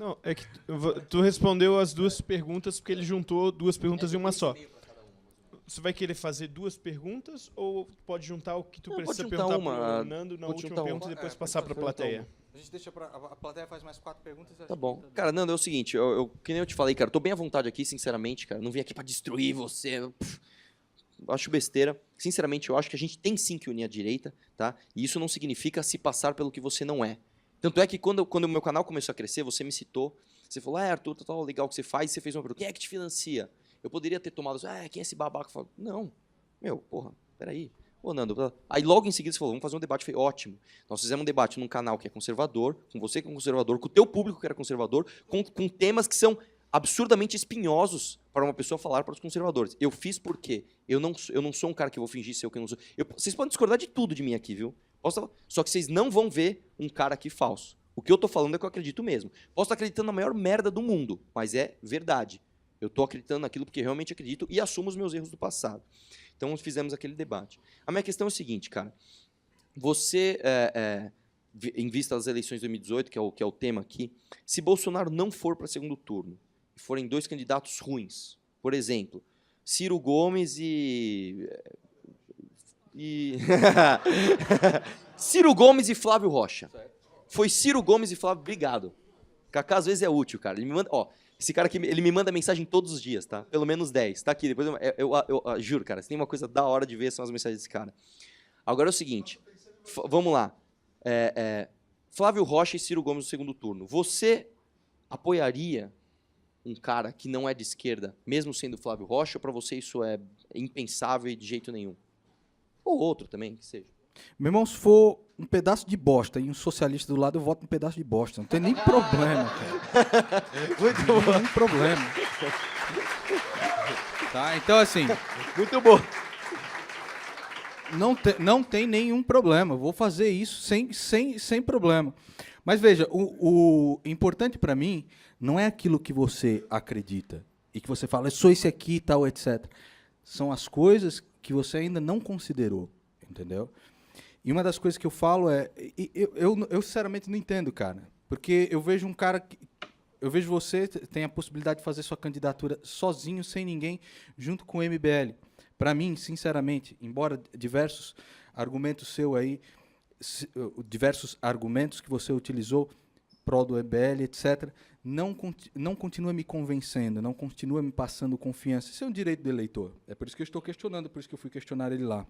Não, é que tu respondeu as duas perguntas porque ele juntou duas perguntas em uma só. Você vai querer fazer duas perguntas ou pode juntar o que tu precisa perguntar pro Nando na última pergunta e depois passar para a plateia? A gente deixa a plateia faz mais 4 perguntas. Tá bom. Cara, Nando, é o seguinte, que nem eu te falei, cara, tô bem à vontade aqui, sinceramente, cara. Não vim aqui pra destruir você. Acho besteira. Sinceramente, eu acho que a gente tem sim que unir a direita, tá? E isso não significa se passar pelo que você não é. Tanto é que quando o meu canal começou a crescer, você me citou, você falou, Arthur, tá legal o que você faz, e você fez uma pergunta, quem é que te financia? Eu poderia ter tomado, quem é esse babaca? Eu falo, não, porra, peraí. Ô, Nando, aí logo em seguida você falou, vamos fazer um debate. Foi ótimo. Nós fizemos um debate num canal que é conservador, com você que é conservador, com o teu público que era conservador, com temas que são absurdamente espinhosos para uma pessoa falar para os conservadores. Eu fiz porque eu não sou um cara que vou fingir ser o que eu não sou. Vocês podem discordar de tudo de mim aqui, viu? Só que vocês não vão ver um cara aqui falso. O que eu tô falando é que eu acredito mesmo. Posso estar acreditando na maior merda do mundo, mas é verdade. Eu tô acreditando naquilo porque realmente acredito e assumo os meus erros do passado. Então, fizemos aquele debate. A minha questão é o seguinte, cara. Você, em vista das eleições de 2018, que é o tema aqui, se Bolsonaro não for para segundo turno, e forem dois candidatos ruins, por exemplo, Ciro Gomes Ciro Gomes e Flávio Rocha. Foi Ciro Gomes e Flávio, obrigado. Kaká às vezes é útil, cara. Ele me manda, esse cara aqui, ele me manda mensagem todos os dias, tá? Pelo menos 10. Tá aqui, depois eu juro, cara, se tem uma coisa da hora de ver, são as mensagens desse cara. Agora é o seguinte, vamos lá. Flávio Rocha e Ciro Gomes no segundo turno. Você apoiaria um cara que não é de esquerda, mesmo sendo Flávio Rocha, ou para você isso é impensável e de jeito nenhum? Ou outro também, que seja. Meu irmão, se for um pedaço de bosta e um socialista do lado, eu voto um pedaço de bosta. Não tem nem problema, cara. Muito bom. Não tem nem problema. Tá, então assim... Muito bom. Não tem nenhum problema. Eu vou fazer isso sem problema. Mas veja, o importante para mim não é aquilo que você acredita e que você fala, eu sou esse aqui e tal, etc. São as coisas que você ainda não considerou, entendeu? E uma das coisas que eu falo é... Eu sinceramente não entendo, cara. Porque eu vejo um cara... Eu vejo você tem a possibilidade de fazer sua candidatura sozinho, sem ninguém, junto com o MBL. Para mim, sinceramente, embora diversos argumentos seu aí, diversos argumentos que você utilizou prol do MBL, etc., não continua me convencendo, não continua me passando confiança. Isso é um direito do eleitor. É por isso que eu estou questionando, por isso que eu fui questionar ele lá.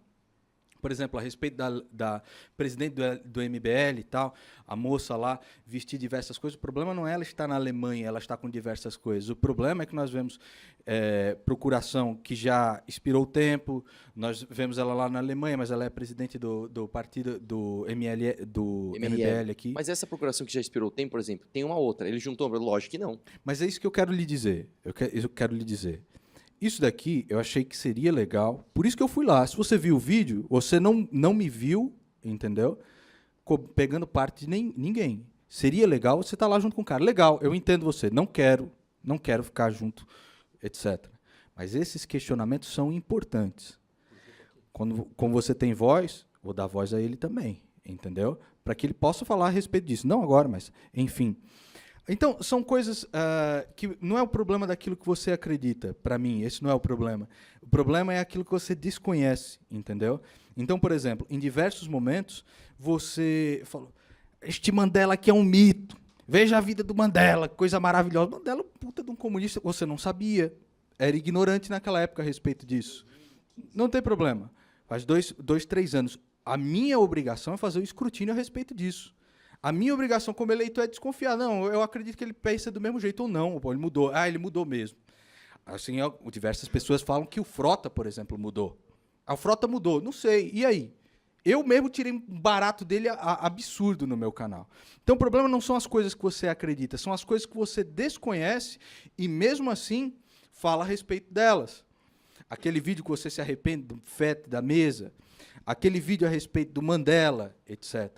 Por exemplo, a respeito da presidente do MBL e tal, a moça lá vestir diversas coisas, o problema não é ela estar na Alemanha, ela está com diversas coisas. O problema é que nós vemos procuração que já expirou o tempo, nós vemos ela lá na Alemanha, mas ela é presidente do partido do MBL aqui. Mas essa procuração que já expirou o tempo, por exemplo, tem uma outra. Ele juntou, lógico que não. Mas é isso que eu quero lhe dizer. Eu quero lhe dizer. Isso daqui eu achei que seria legal, por isso que eu fui lá. Se você viu o vídeo, você não me viu, entendeu? Pegando parte de ninguém. Seria legal você estar lá junto com o cara. Legal, eu entendo você, não quero ficar junto, etc. Mas esses questionamentos são importantes. Como você tem voz, vou dar voz a ele também, entendeu? Para que ele possa falar a respeito disso. Não agora, mas enfim. Então, são coisas que não é o problema daquilo que você acredita, para mim, esse não é o problema. O problema é aquilo que você desconhece, entendeu? Então, por exemplo, em diversos momentos, você falou, este Mandela aqui é um mito, veja a vida do Mandela, coisa maravilhosa. Mandela, puta de um comunista, você não sabia, era ignorante naquela época a respeito disso. Não tem problema, faz 3 anos. A minha obrigação é fazer o escrutínio a respeito disso. A minha obrigação como eleitor é desconfiar. Não, eu acredito que ele pensa do mesmo jeito ou não. Ele mudou. Ele mudou mesmo. Assim, diversas pessoas falam que o Frota, por exemplo, mudou. O Frota mudou. Não sei. E aí? Eu mesmo tirei um barato dele absurdo no meu canal. Então, o problema não são as coisas que você acredita, são as coisas que você desconhece e, mesmo assim, fala a respeito delas. Aquele vídeo que você se arrepende do FET da mesa, aquele vídeo a respeito do Mandela, etc.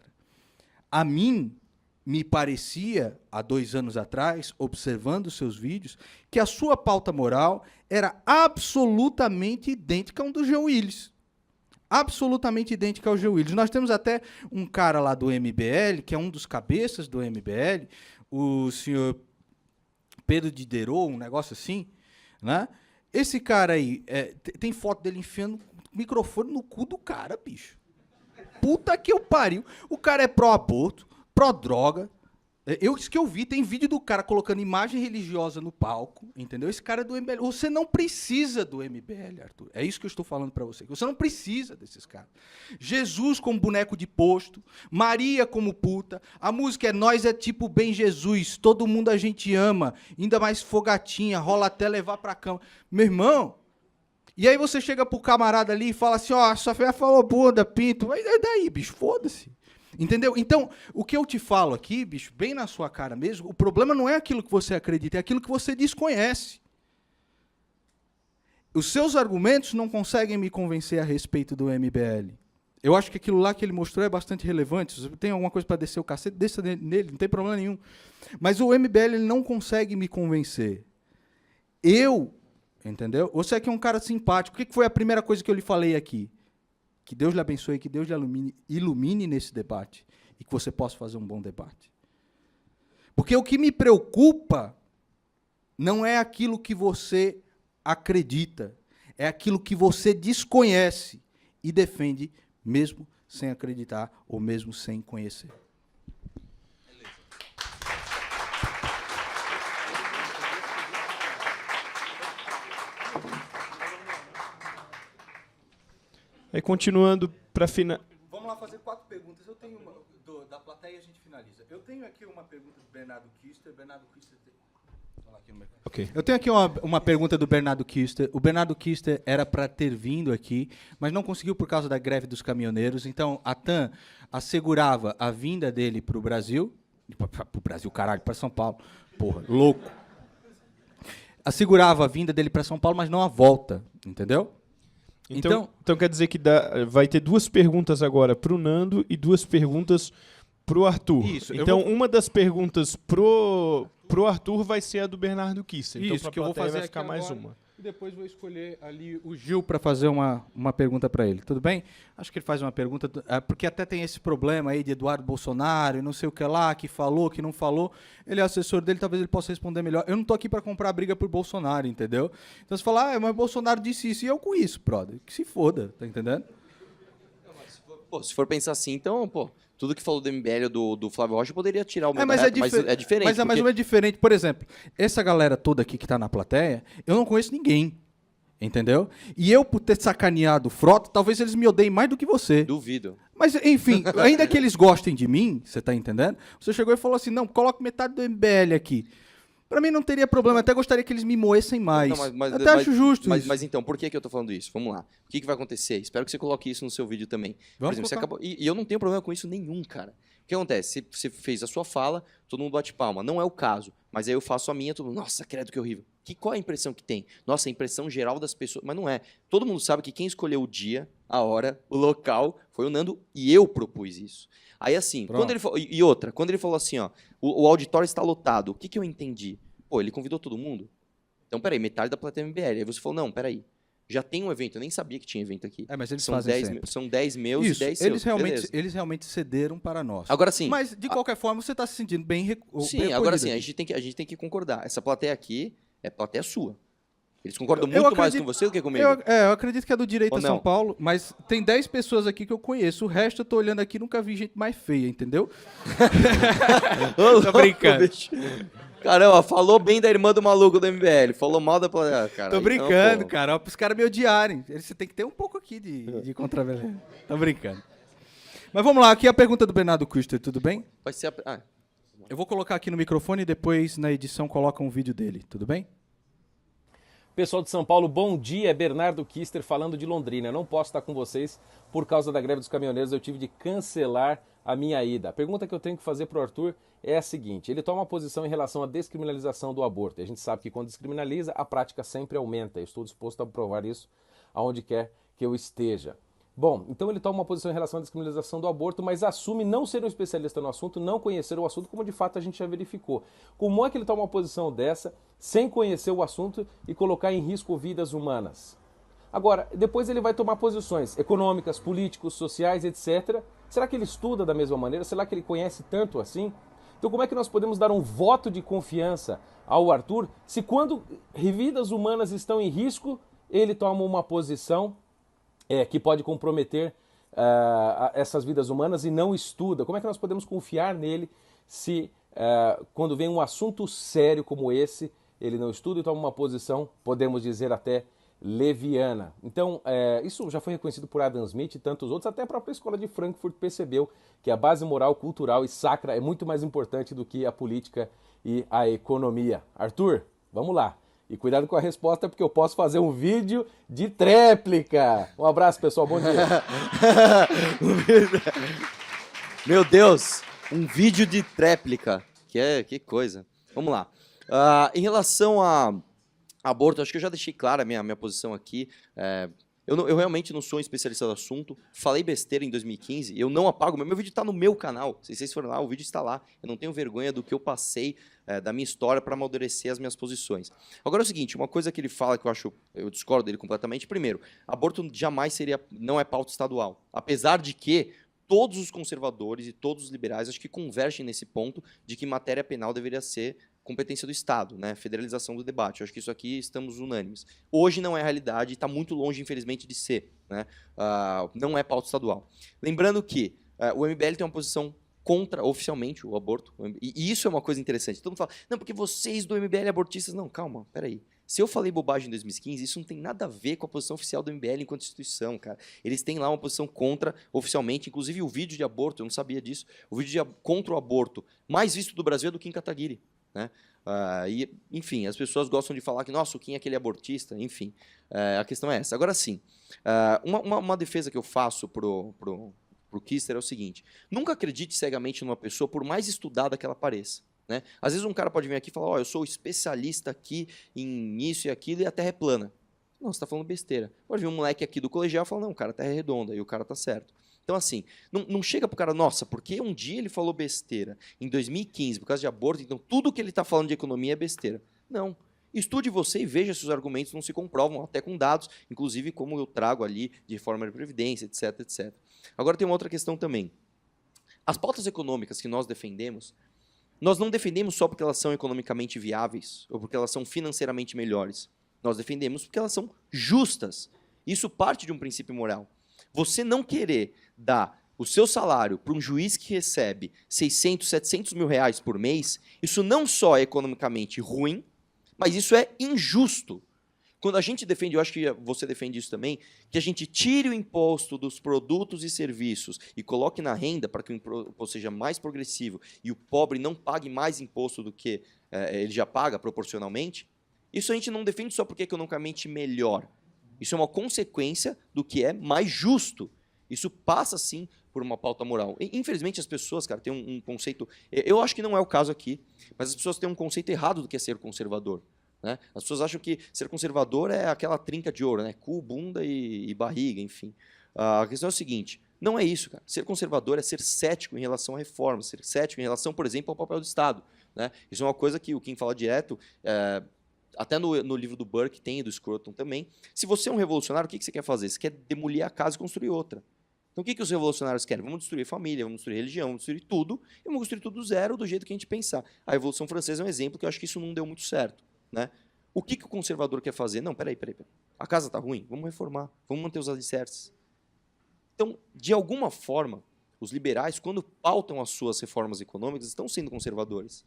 A mim, me parecia, há 2 anos atrás, observando os seus vídeos, que a sua pauta moral era absolutamente idêntica a um do Jean Willis. Absolutamente idêntica ao Jean Willis. Nós temos até um cara lá do MBL, que é um dos cabeças do MBL, o senhor Pedro Diderot, um negócio assim, né? Esse cara aí, tem foto dele enfiando o microfone no cu do cara, bicho. Puta que eu pariu. O cara é pró-aborto, pró-droga. Isso que eu vi, tem vídeo do cara colocando imagem religiosa no palco, entendeu? Esse cara é do MBL. Você não precisa do MBL, Arthur. É isso que eu estou falando pra você. Você não precisa desses caras. Jesus como boneco de posto, Maria como puta, a música é Nós é tipo bem Jesus, todo mundo a gente ama, ainda mais fogatinha, rola até levar pra cama. Meu irmão, e aí você chega pro camarada ali e fala assim, ó, sua fé falou bunda, pinto, mas daí, bicho, foda-se. Entendeu? Então, o que eu te falo aqui, bicho, bem na sua cara mesmo, o problema não é aquilo que você acredita, é aquilo que você desconhece. Os seus argumentos não conseguem me convencer a respeito do MBL. Eu acho que aquilo lá que ele mostrou é bastante relevante. Se você tem alguma coisa para descer o cacete, desça nele, não tem problema nenhum. Mas o MBL ele não consegue me convencer. Entendeu? Você aqui é um cara simpático. O que foi a primeira coisa que eu lhe falei aqui? Que Deus lhe abençoe, que Deus lhe ilumine nesse debate e que você possa fazer um bom debate. Porque o que me preocupa não é aquilo que você acredita, é aquilo que você desconhece e defende mesmo sem acreditar ou mesmo sem conhecer. Aí, continuando para Vamos lá fazer 4 perguntas. Eu tenho uma da plateia e a gente finaliza. Eu tenho aqui uma pergunta do Bernardo Kister. Okay. Eu tenho aqui uma pergunta do Bernardo Kister. O Bernardo Kister era para ter vindo aqui, mas não conseguiu por causa da greve dos caminhoneiros. Então, a TAM assegurava a vinda dele para o Brasil. Para o Brasil, caralho, para São Paulo. Porra, louco. Assegurava a vinda dele para São Paulo, mas não a volta. Entendeu? Então quer dizer que vai ter 2 perguntas agora pro Nando e 2 perguntas pro Arthur. Isso, então, uma das perguntas pro Arthur vai ser a do Bernardo Kister. Então, isso, que eu vou fazer vai ficar mais agora, uma. E depois vou escolher ali o Gil para fazer uma pergunta para ele. Tudo bem? Acho que ele faz uma pergunta, porque até tem esse problema aí de Eduardo Bolsonaro e não sei o que lá, que falou, que não falou. Ele é assessor dele, talvez ele possa responder melhor. Eu não tô aqui para comprar briga por Bolsonaro, entendeu? Então você fala, mas Bolsonaro disse isso, e eu com isso, brother. Que se foda, tá entendendo? Se for pensar assim, então, tudo que falou do MBL do Flávio Rocha poderia tirar o meu mas é diferente. Mas é mais ou menos diferente. Por exemplo, essa galera toda aqui que tá na plateia, eu não conheço ninguém. Entendeu? E eu, por ter sacaneado o Frota, talvez eles me odeiem mais do que você. Duvido. Mas, enfim, ainda que eles gostem de mim, você tá entendendo? Você chegou e falou assim, não, coloca metade do MBL aqui. Pra mim não teria problema, até gostaria que eles me moessem mais. Até acho justo isso. Mas então, por que eu tô falando isso? Vamos lá. O que vai acontecer? Espero que você coloque isso no seu vídeo também. Por exemplo, você acabou... E eu não tenho problema com isso nenhum, cara. O que acontece? Você fez a sua fala, todo mundo bate palma. Não é o caso. Mas aí eu faço a minha, todo mundo, nossa, credo, que horrível. Qual é a impressão que tem? Nossa, a impressão geral das pessoas... Mas não é. Todo mundo sabe que quem escolheu o dia, a hora, o local, foi o Nando, e eu propus isso. Aí assim, quando ele falou... E outra, quando ele falou assim, ó, o auditório está lotado, o que eu entendi? Ele convidou todo mundo? Então, peraí, metade da plateia MBL. Aí você falou, não, peraí. Já tem um evento, eu nem sabia que tinha evento aqui. Mas eles são fazem 10 São 10 meus isso, e 10 seus. Eles realmente cederam para nós. Agora sim. Mas, de qualquer forma, você está se sentindo bem Sim, bem agora sim, aqui. a gente tem que concordar. Essa plateia aqui é plateia sua. Eles concordam muito mais com você do que comigo. Eu acredito que é do Direita Ou São não? Paulo, mas tem 10 pessoas aqui que eu conheço. O resto eu tô olhando aqui e nunca vi gente mais feia, entendeu? Tô brincando. Caramba, falou bem da irmã do maluco do MBL, falou mal da plateia, cara. Tô brincando, cara. Ó, pros caras me odiarem. Você tem que ter um pouco aqui de controvérsia. Tô brincando. Mas vamos lá, aqui a pergunta do Bernardo Kuster, tudo bem? Vai ser Eu vou colocar aqui no microfone e depois na edição coloca um vídeo dele, tudo bem? Pessoal de São Paulo, bom dia. É Bernardo Kister falando de Londrina. Eu não posso estar com vocês por causa da greve dos caminhoneiros. Eu tive de cancelar a minha ida. A pergunta que eu tenho que fazer para o Arthur é a seguinte. Ele toma uma posição em relação à descriminalização do aborto. E a gente sabe que quando descriminaliza, a prática sempre aumenta. Eu estou disposto a provar isso aonde quer que eu esteja. Bom, então ele toma uma posição em relação à descriminalização do aborto, mas assume não ser um especialista no assunto, não conhecer o assunto, como de fato a gente já verificou. Como é que ele toma uma posição dessa, sem conhecer o assunto e colocar em risco vidas humanas? Agora, depois ele vai tomar posições econômicas, políticas, sociais, etc. Será que ele estuda da mesma maneira? Será que ele conhece tanto assim? Então como é que nós podemos dar um voto de confiança ao Arthur se quando vidas humanas estão em risco, ele toma uma posição que pode comprometer essas vidas humanas e não estuda? Como é que nós podemos confiar nele se quando vem um assunto sério como esse, ele não estuda e toma uma posição, podemos dizer até leviana? Então, isso já foi reconhecido por Adam Smith e tantos outros, até a própria escola de Frankfurt percebeu que a base moral, cultural e sacra é muito mais importante do que a política e a economia. Arthur, vamos lá. E cuidado com a resposta, porque eu posso fazer um vídeo de tréplica. Um abraço, pessoal. Bom dia. Meu Deus, um vídeo de tréplica. Que coisa. Vamos lá. Em relação a aborto, acho que eu já deixei clara a minha posição aqui. Eu realmente não sou um especialista do assunto. Falei besteira em 2015. Eu não apago. Meu vídeo está no meu canal. Se vocês forem lá, o vídeo está lá. Eu não tenho vergonha do que eu passei, da minha história, para amadurecer as minhas posições. Agora é o seguinte, uma coisa que ele fala que eu discordo dele completamente. Primeiro, aborto jamais não é pauta estadual. Apesar de que todos os conservadores e todos os liberais acho que convergem nesse ponto de que matéria penal deveria ser competência do Estado, né? Federalização do debate. Eu acho que isso aqui estamos unânimes. Hoje não é a realidade e está muito longe, infelizmente, de ser, né? Não é pauta estadual. Lembrando que o MBL tem uma posição contra, oficialmente, o aborto. E isso é uma coisa interessante. Todo mundo fala, não, porque vocês do MBL abortistas... Não, calma, peraí. Se eu falei bobagem em 2015, isso não tem nada a ver com a posição oficial do MBL enquanto instituição, cara. Eles têm lá uma posição contra, oficialmente, inclusive o vídeo de aborto, eu não sabia disso, o vídeo contra o aborto mais visto do Brasil é do Kim Kataguiri, né? Enfim, as pessoas gostam de falar que, nossa, o Kim é aquele abortista, enfim. A questão é essa. Agora sim, uma defesa que eu faço pro Kister é o seguinte, nunca acredite cegamente numa pessoa, por mais estudada que ela pareça. Né? Às vezes um cara pode vir aqui e falar, eu sou especialista aqui em isso e aquilo e a Terra é plana. Não, você está falando besteira. Pode vir um moleque aqui do colegial e falar, não, cara, a Terra é redonda, e o cara tá certo. Então, assim, não chega pro cara, nossa, porque um dia ele falou besteira, em 2015, por causa de aborto, então tudo que ele está falando de economia é besteira. Não. Estude você e veja se os argumentos não se comprovam, até com dados, inclusive como eu trago ali de reforma de previdência, etc, etc. Agora tem uma outra questão também. As pautas econômicas que nós defendemos, nós não defendemos só porque elas são economicamente viáveis ou porque elas são financeiramente melhores. Nós defendemos porque elas são justas. Isso parte de um princípio moral. Você não querer dar o seu salário para um juiz que recebe 600, 700 mil reais por mês, isso não só é economicamente ruim, mas isso é injusto. Quando a gente defende, eu acho que você defende isso também, que a gente tire o imposto dos produtos e serviços e coloque na renda para que o imposto seja mais progressivo e o pobre não pague mais imposto do que ele já paga proporcionalmente, isso a gente não defende só porque é economicamente melhor. Isso é uma consequência do que é mais justo. Isso passa, sim, por uma pauta moral. Infelizmente, as pessoas, cara, têm um conceito... Eu acho que não é o caso aqui, mas as pessoas têm um conceito errado do que é ser conservador. Né? As pessoas acham que ser conservador é aquela trinca de ouro, né? Cu, bunda e barriga, enfim. A questão é o seguinte, não é isso, cara. Ser conservador é ser cético em relação à reforma, ser cético em relação, por exemplo, ao papel do Estado. Né? Isso é uma coisa que o Kim fala direto, até no livro do Burke tem, e do Scruton também. Se você é um revolucionário, o que você quer fazer? Você quer demolir a casa e construir outra. Então o que os revolucionários querem? Vamos destruir família, vamos destruir religião, vamos destruir tudo, e vamos construir tudo do zero, do jeito que a gente pensar. A Revolução Francesa é um exemplo que eu acho que isso não deu muito certo. Né? O que o conservador quer fazer? Não, peraí. A casa está ruim? Vamos reformar, vamos manter os alicerces. Então, de alguma forma, os liberais, quando pautam as suas reformas econômicas, estão sendo conservadores.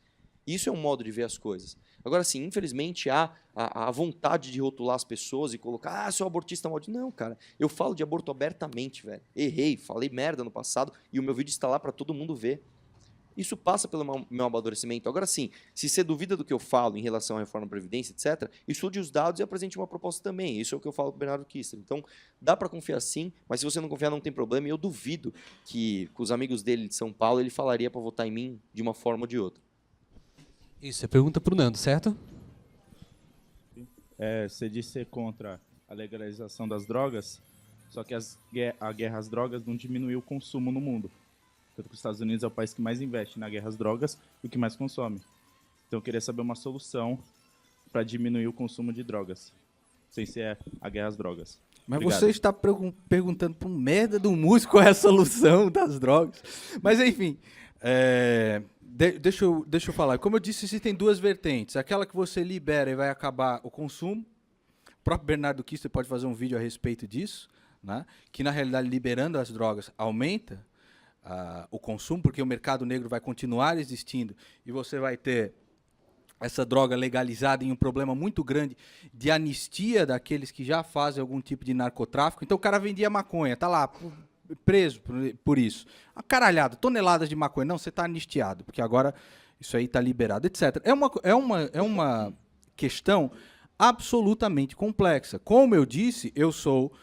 Isso é um modo de ver as coisas. Agora, sim, infelizmente, há a vontade de rotular as pessoas e colocar, sou abortista maldito. Não, cara, eu falo de aborto abertamente, velho. Errei, falei merda no passado e o meu vídeo está lá para todo mundo ver. Isso passa pelo meu amadurecimento. Agora sim, se você duvida do que eu falo em relação à reforma da Previdência, etc., estude os dados e apresente uma proposta também. Isso é o que eu falo para o Bernardo Kister. Então, dá para confiar sim, mas se você não confiar, não tem problema. E eu duvido que, com os amigos dele de São Paulo, ele falaria para votar em mim de uma forma ou de outra. Isso, é pergunta para o Nando, certo? Você disse ser contra a legalização das drogas, só que a guerra às drogas não diminuiu o consumo no mundo. Tanto que os Estados Unidos é o país que mais investe na guerra às drogas e o que mais consome. Então eu queria saber uma solução para diminuir o consumo de drogas, sem ser a guerra às drogas. Mas Obrigado. você está perguntando para um merda do músico qual é a solução das drogas. Mas enfim, Deixa eu falar. Como eu disse, existem duas vertentes. Aquela que você libera e vai acabar o consumo. O próprio Bernardo Kister pode fazer um vídeo a respeito disso, né? Que, na realidade, liberando as drogas aumenta o consumo, porque o mercado negro vai continuar existindo e você vai ter essa droga legalizada em um problema muito grande de anistia daqueles que já fazem algum tipo de narcotráfico. Então o cara vendia maconha, tá lá preso por isso. Uma caralhada, toneladas de maconha. Não, você está anistiado, porque agora isso aí está liberado, etc. É uma questão absolutamente complexa. Como eu disse, eu sou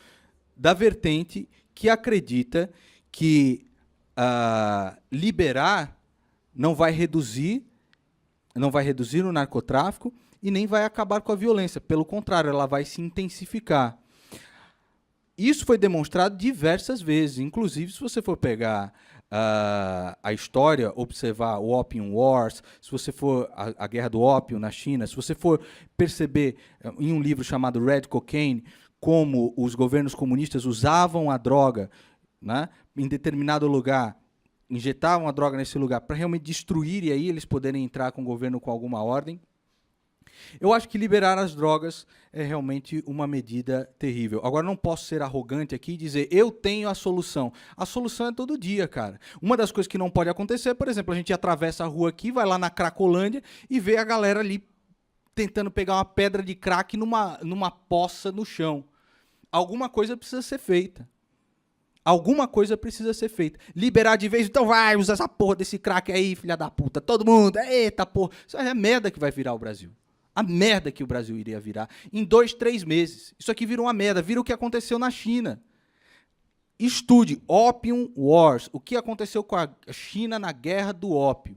da vertente que acredita que liberar não vai reduzir o narcotráfico e nem vai acabar com a violência. Pelo contrário, ela vai se intensificar. Isso foi demonstrado diversas vezes. Inclusive, se você for pegar a história, observar o Opium Wars, se você for a guerra do ópio na China, se você for perceber em um livro chamado Red Cocaine, como os governos comunistas usavam a droga, né, em determinado lugar, injetavam a droga nesse lugar para realmente destruir e aí eles poderem entrar com o governo com alguma ordem. Eu acho que liberar as drogas é realmente uma medida terrível. Agora, não posso ser arrogante aqui e dizer, eu tenho a solução. A solução é todo dia, cara. Uma das coisas que não pode acontecer, por exemplo, a gente atravessa a rua aqui, vai lá na Cracolândia e vê a galera ali tentando pegar uma pedra de crack numa poça no chão. Alguma coisa precisa ser feita. Alguma coisa precisa ser feita. Liberar de vez, então vai, usa essa porra desse crack aí, filha da puta. Todo mundo, eita porra. Isso é a merda que vai virar o Brasil. A merda que o Brasil iria virar em 2, 3 meses. Isso aqui virou uma merda. Vira o que aconteceu na China. Estude Opium Wars. O que aconteceu com a China na guerra do ópio.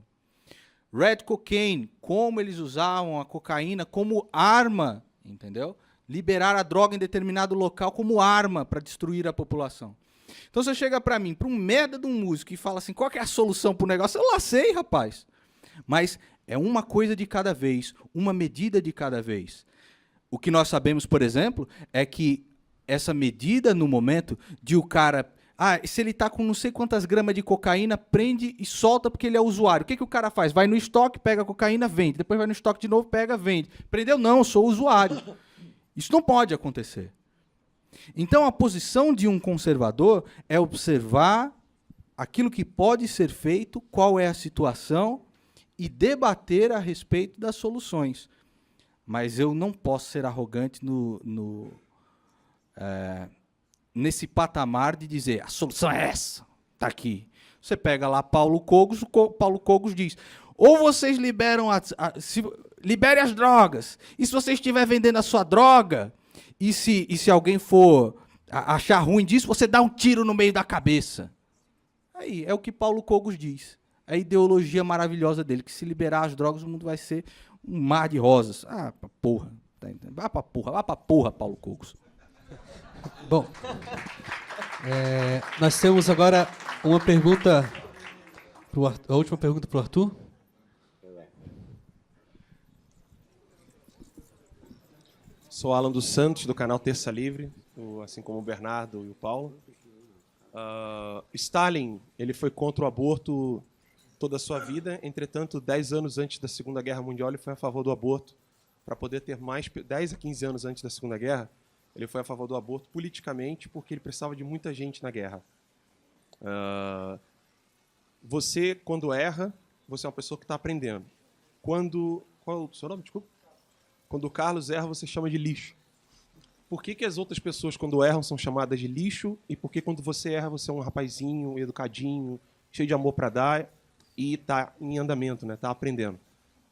Red Cocaine. Como eles usavam a cocaína como arma. Entendeu? Liberar a droga em determinado local como arma para destruir a população. Então você chega para mim, para um merda de um músico e fala assim, qual que é a solução pro negócio? Eu lá sei, rapaz. Mas é uma coisa de cada vez, uma medida de cada vez. O que nós sabemos, por exemplo, é que essa medida no momento de o cara... se ele tá com não sei quantas gramas de cocaína, prende e solta porque ele é usuário. O que o cara faz? Vai no estoque, pega a cocaína, vende. Depois vai no estoque de novo, pega, vende. Prendeu? Não, eu sou usuário. Isso não pode acontecer. Então, a posição de um conservador é observar aquilo que pode ser feito, qual é a situação, e debater a respeito das soluções. Mas eu não posso ser arrogante nesse patamar de dizer a solução é essa, está aqui. Você pega lá Paulo Cogos, Paulo Cogos diz, ou vocês liberam libere as drogas, e se você estiver vendendo a sua droga... E se alguém for achar ruim disso, você dá um tiro no meio da cabeça. Aí, é o que Paulo Cogos diz. É a ideologia maravilhosa dele, que se liberar as drogas, o mundo vai ser um mar de rosas. Pra porra. Vá pra porra, Paulo Cogos. Bom, nós temos agora uma pergunta, a última pergunta para o Arthur. Sou Alan dos Santos, do canal Terça Livre, assim como o Bernardo e o Paulo. Stalin, ele foi contra o aborto toda a sua vida, entretanto, 10 anos antes da Segunda Guerra Mundial, ele foi a favor do aborto. Para poder ter mais, 10 a 15 anos antes da Segunda Guerra, ele foi a favor do aborto politicamente, porque ele precisava de muita gente na guerra. Você, quando erra, você é uma pessoa que está aprendendo. Qual é o seu nome? Desculpa. Quando o Carlos erra, você chama de lixo. Por que as outras pessoas, quando erram, são chamadas de lixo? E por que, quando você erra, você é um rapazinho, educadinho, cheio de amor para dar e está em andamento, né? Está aprendendo?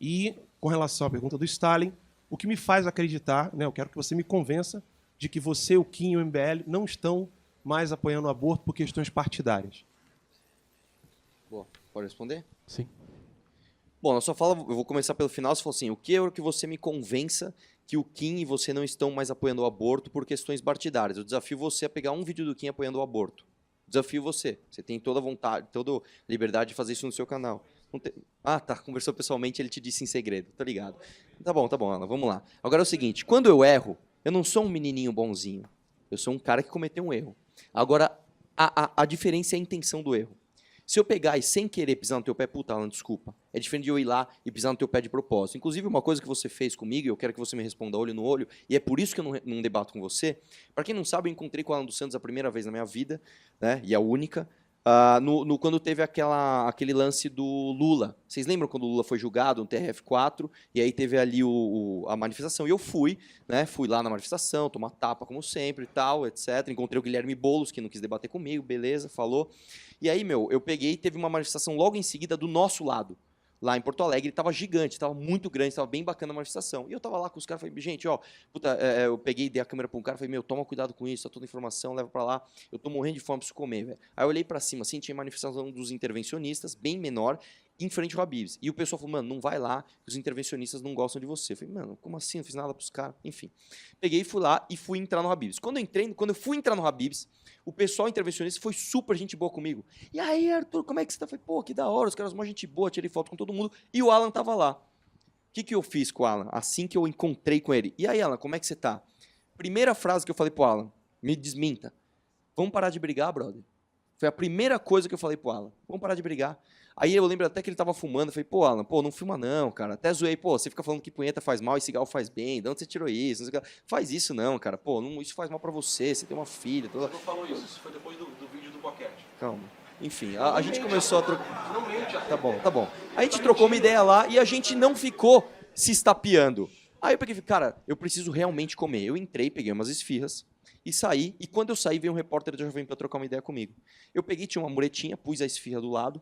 E, com relação à pergunta do Stalin, o que me faz acreditar, né? Eu quero que você me convença de que você, o Kim e o MBL não estão mais apoiando o aborto por questões partidárias. Boa. Pode responder? Sim. Bom, na sua fala, eu vou começar pelo final. Você falou assim, o que é que você me convença que o Kim e você não estão mais apoiando o aborto por questões partidárias? Eu desafio você a pegar um vídeo do Kim apoiando o aborto. Desafio você. Você tem toda a vontade, toda a liberdade de fazer isso no seu canal. Tá. Conversou pessoalmente, ele te disse em segredo. Tá ligado. Tá bom, Ana. Vamos lá. Agora é o seguinte, quando eu erro, eu não sou um menininho bonzinho. Eu sou um cara que cometeu um erro. Agora, a diferença é a intenção do erro. Se eu pegar e sem querer pisar no teu pé, puta, Alan, desculpa. É diferente de eu ir lá e pisar no teu pé de propósito. Inclusive, uma coisa que você fez comigo, e eu quero que você me responda olho no olho, e é por isso que eu não debato com você. Para quem não sabe, eu encontrei com o Alan dos Santos a primeira vez na minha vida, né, e a única, quando teve aquele lance do Lula. Vocês lembram quando o Lula foi julgado no TRF4, e aí teve ali a manifestação, e eu fui lá na manifestação, tomar tapa como sempre e tal, etc. Encontrei o Guilherme Boulos, que não quis debater comigo, beleza, falou. E aí, eu peguei e teve uma manifestação logo em seguida do nosso lado, lá em Porto Alegre, estava gigante, estava muito grande, estava bem bacana a manifestação. E eu estava lá com os caras, falei, gente, ó, puta, eu peguei, dei a câmera para um cara, falei, toma cuidado com isso, tá toda informação, leva para lá, eu tô morrendo de fome, preciso comer, velho. Aí eu olhei para cima, assim, tinha manifestação dos intervencionistas, bem menor, em frente ao Habib's. E o pessoal falou, mano, não vai lá, os intervencionistas não gostam de você. Eu falei, mano, como assim? Não fiz nada pros caras. Enfim. Peguei e fui lá e fui entrar no Habib's. Quando eu fui entrar no Habib's, o pessoal intervencionista foi super gente boa comigo. E aí, Arthur, como é que você tá? Eu falei, pô, que da hora, os caras mó gente boa, tirei foto com todo mundo. E o Alan tava lá. O que eu fiz com o Alan? Assim que eu encontrei com ele. E aí, Alan, como é que você tá? Primeira frase que eu falei pro Alan, me desminta. Vamos parar de brigar, brother? Foi a primeira coisa que eu falei pro Alan. Vamos parar de brigar. Aí eu lembro até que ele tava fumando, eu falei, pô, Alan, não fuma não, cara. Até zoei, você fica falando que punheta faz mal e cigarro faz bem, de onde você tirou isso? Não sei o que. Faz isso não, cara, isso faz mal pra você tem uma filha. Você não falou isso foi depois do vídeo do boquete. Calma. Enfim, a gente começou a trocar... Não mente, Tá bom. A gente trocou uma ideia lá e a gente não ficou se estapeando. Aí eu peguei e falei, cara, eu preciso realmente comer. Eu entrei, peguei umas esfirras e saí, e quando eu saí veio um repórter da Jovem Pan trocar uma ideia comigo. Eu peguei, tinha uma muretinha, pus a esfirra do lado,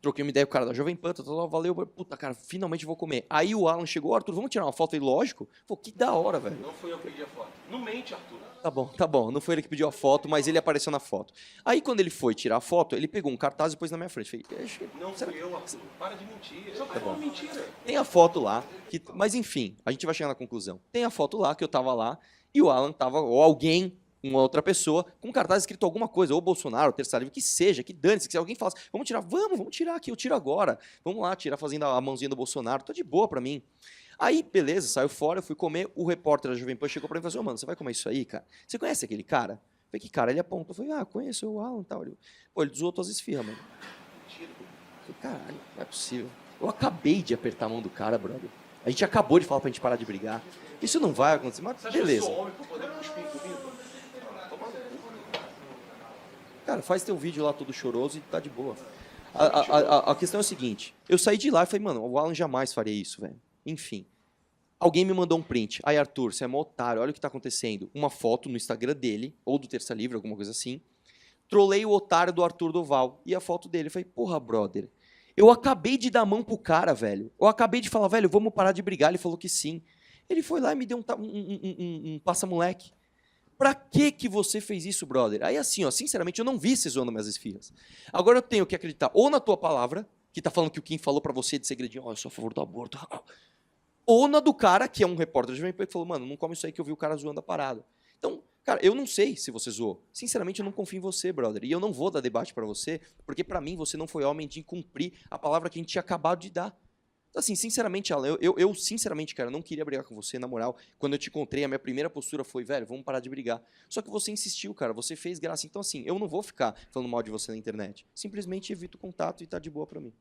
troquei uma ideia com o cara da Jovem Pan, valeu, puta, cara, finalmente vou comer. Aí o Alan chegou, Arthur, vamos tirar uma foto? Eu falei, lógico. Falei, que da hora, velho. Não foi eu que pedi a foto. Não mente, Arthur. Tá bom, não foi ele que pediu a foto, mas ele apareceu na foto. Aí quando ele foi tirar a foto, ele pegou um cartaz e pôs na minha frente. Falei, não fui eu, Arthur. Para de mentir. Só tá bom. Uma mentira. Tem a foto lá, mas enfim, a gente vai chegar na conclusão. Tem a foto lá, que eu tava lá, e o Alan tava, ou alguém, uma outra pessoa, com um cartaz escrito alguma coisa, ou Bolsonaro, ou Terça Livre, que seja, que dane-se, que se alguém falasse, vamos tirar aqui, eu tiro agora, vamos lá, tirar fazendo a mãozinha do Bolsonaro, tá de boa pra mim. Aí, beleza, saiu fora, eu fui comer, o repórter da Jovem Pan chegou pra mim e falou assim, mano, você vai comer isso aí, cara? Você conhece aquele cara? Eu falei, que cara? Ele apontou, eu falei, conheço, o Alan e tal. Ele zoou tuas esfirras, mano. Eu falei, caralho, não é possível. Eu acabei de apertar a mão do cara, brother. A gente acabou de falar pra gente parar de brigar. Isso não vai acontecer, mas beleza. Eu sou homem pra poder cuspir comida? Cara, faz teu vídeo lá todo choroso e tá de boa. A questão é o seguinte, eu saí de lá e falei, mano, o Alan jamais faria isso, velho. Enfim. Alguém me mandou um print. Aí, Arthur, você é mó otário, olha o que tá acontecendo. Uma foto no Instagram dele, ou do Terça Livre, alguma coisa assim. Trolei o otário do Arthur Doval. E a foto dele. Eu falei, porra, brother. Eu acabei de dar a mão pro cara, velho. Eu acabei de falar, velho, vamos parar de brigar. Ele falou que sim. Ele foi lá e me deu um passa-moleque. Pra que você fez isso, brother? Aí assim, ó, sinceramente, eu não vi você zoando minhas esfirras. Agora eu tenho que acreditar ou na tua palavra, que tá falando que o Kim falou pra você de segredinho, eu sou a favor do aborto. Ou na do cara, que é um repórter de Jovem Pan, que falou, mano, não come isso aí que eu vi o cara zoando a parada. Então, cara, eu não sei se você zoou. Sinceramente, eu não confio em você, brother. E eu não vou dar debate pra você, porque pra mim você não foi homem de cumprir a palavra que a gente tinha acabado de dar. Assim, sinceramente, Alan, eu sinceramente, cara, não queria brigar com você, na moral. Quando eu te encontrei, a minha primeira postura foi, velho, vamos parar de brigar. Só que você insistiu, cara, você fez graça. Então, assim, eu não vou ficar falando mal de você na internet. Simplesmente evito o contato e tá de boa pra mim.